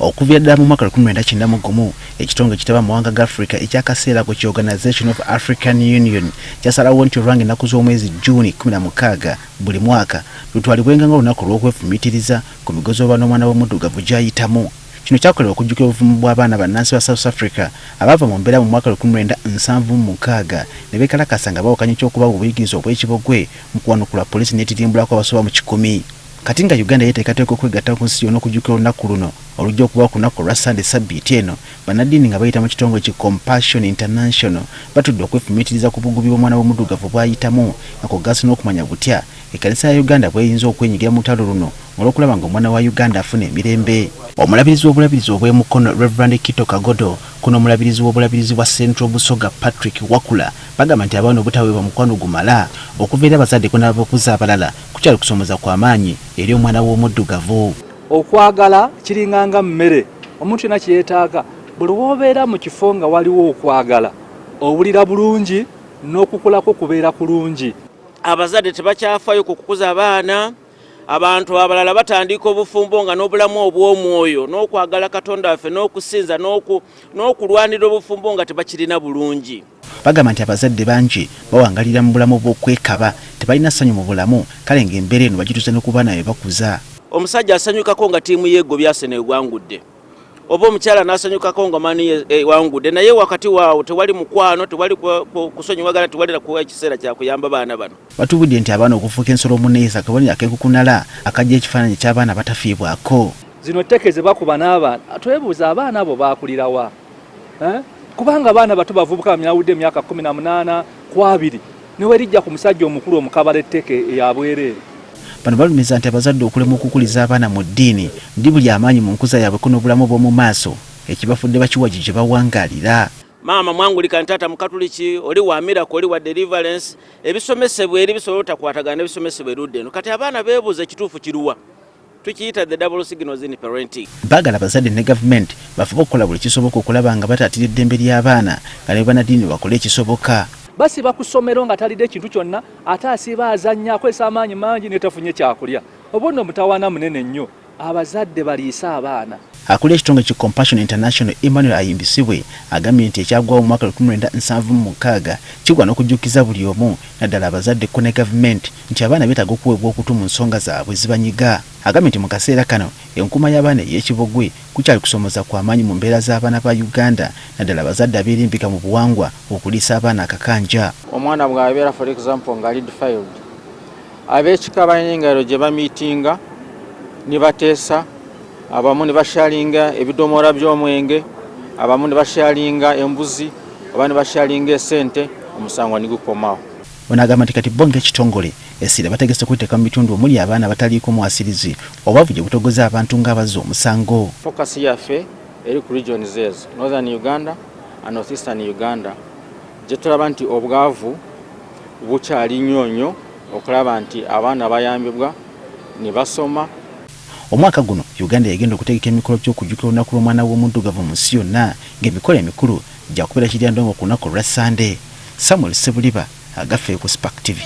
Okuvira ddala mu mwaka 1991 ekitongole kitaba mu wanga ga Africa ekyakaseera ku Organization of African Union kyasalawo nti olwange ennaku z'omwezi Juni 16 buli mwaka lutwalibwenga ng'olunaku lw'okwefumitiriza ku migozo n'omwana w'omuddugavu gy'ayitamu. Kino kyakolebwa okujjukira obuvumu bw'abaana bannansi ba South Africa abaava mu mbeera mu mwaka 1976 ne beekalakasa nga bawakanya ekyokubawa obuyigiriza obw'ekibogwe mu kuwanukula poliisi n'etirimbulako abasoba mu 100. Kati nga Uganda yeteekateeka okwegatta ku nsi yonna okujjukira olunaku luno olujja okuba ku lunaku lwa Sunday Sabbiiti eno, bannaddiini nga bayita mu kitongole ki Compassion International batudde okwefumitiriza ku bugubi bw'omwana w'omuddugavu bw'ayitamu nga kugaasa n'okumanya butya ekkanisa ya Uganda bw'eyinza okwenyigira mu lutalo luno olw'okulaba ng'omwana wa Uganda afuna emirembe. Omulabirizi w'obulabirizi obw'emukono Reverend Kito Kagodo kuno omulabirizi w'obulabirizi bwa Central Busoga Patrick Wakula bagamba nti abaana obutaweebwa mukwano gumala okuva eri abazadde n'abakuza abalala kukyali kusomoza kw'amaanyi eri omwana w'omuddugavu. Okwagala kiringanga mmere omuntu yenna kyeyeetaaga. Buli w'obeera mu kifo nga waliwo okwagala owulira bulungi n'okukulako kubeera kulungi. Abazadde tebakyafaayo ku kukuza abaana, abantu abalala batandika obufumbo nga n'obulamu obw'omwoyo n'okwagala Katonda waffe n'okusinza n'okulwanira obufumbo nga tebakirina bulungi. Bagamba nti abazadde bangi bawangalira mu bulamu bw'okwekaba, tebalina ssanyu mu bulamu, kale ng'embeera eno bagituusa ne ku baana be bakuza. Omusajja asanyukako nga ttiimu yeegobya Arsenal egwangudde, oba omukyala n'asanyukako nga Mani ewangudde, naye wakati waawo tewali mukwano, tewali kusonyiwagana, tewali kuwa ekiseera kya kuyamba baana bano. Batubudde nti abaana okufuuka ensolo omuneeza kabonero ak'ekukunala akajja ekifaananyi ky'abaana batafiibwako. Zino tteke ze bakuba n'abaana twebuuza abaana abo baakulira wa? Kubanga abaana bato bavubuka myawudde emyaka 18 ku 2 newe lijja ku musajja omukulu omukabala etteke ya bwereere. Bano balumiza nti abazadde okulema okukuliza abaana mu ddiini ndi buli amaanyi mu nkuza yaabwe ko n'obulamu bw'omu maaso ekibafudde bakiwagi gye bawangaalira. Maama Mwangulika Ntaata Mukatuliki oli wa Miracle oli wa Deliverance ebisomesebwa eri bisobola otakwatagana n'ebisomesebwa erudde eno. Kati abaana beebuuza ekituufu kiruwa. Tukiyita the double signals in parenting. Bagala abazadde ne gavumenti bafube okukola buli kisoboka okulaba nga bataatira eddembe ly'abaana nga ne bannaddiini bakole ekisoboka. Basiba ku ssomero nga talidde ekintu kyonna ate asiba azannya akozesa amaanyi mangi n'etafunye kyakulya. Obuno mutawaana munene nnyo. Abazadde baliisa abaana. Akulira ekitongole ki Compassion International Emmanuel Ayimbisibwe agambye nti ekyagwawo mu mwaka 1976 kigwa n'okujjukiza buli omu naddala abazadde ko ne gavumenti nti abaana beetaaga okuweebwa okutu mu nsonga zaabwe zibanyiga. Agambye nti mu kaseera kano enkuma y'abaana ey'ekibogwe kukyali kusomoza kw'amaanyi mu mbeera z'abaana ba Uganda naddala abazadde abeerimbika mu buwangwa okuliisa abaana akakanja. Omwana bw'abeera for example nga lead failed ab'ekika balina engalo gye bamiitinga ne bateesa, abamu ne bashalinga ebidomola by'omwenge, abamu ne bashalinga embuzi, oba ne bashalinga esente, omusango ne gukomawo. Ono agamba nti kati bo ng'ekitongole essira bategese okuteeka mu bitundu omuli abaana bataliiko mwasirizi obwavu gye butogoza abantu ng'abazza omusango. Focus yaffe eri ku regions ezo Northern Uganda and Northeastern Uganda gye tulaba nti obwavu bukyali nnyonyo okulaba nti abaana bayambibwa ne basoma. Omwaka guno Uganda yagenda okutegeka emikolo gy'okujjukira olunaku lw'omwana w'omuddugavu mu nsi yonna ng'emikolo emikulu gya kubeera kiryandongo ku lunaku lwa Sunday. Samuel Sebuliba agaffe ku Spark TV.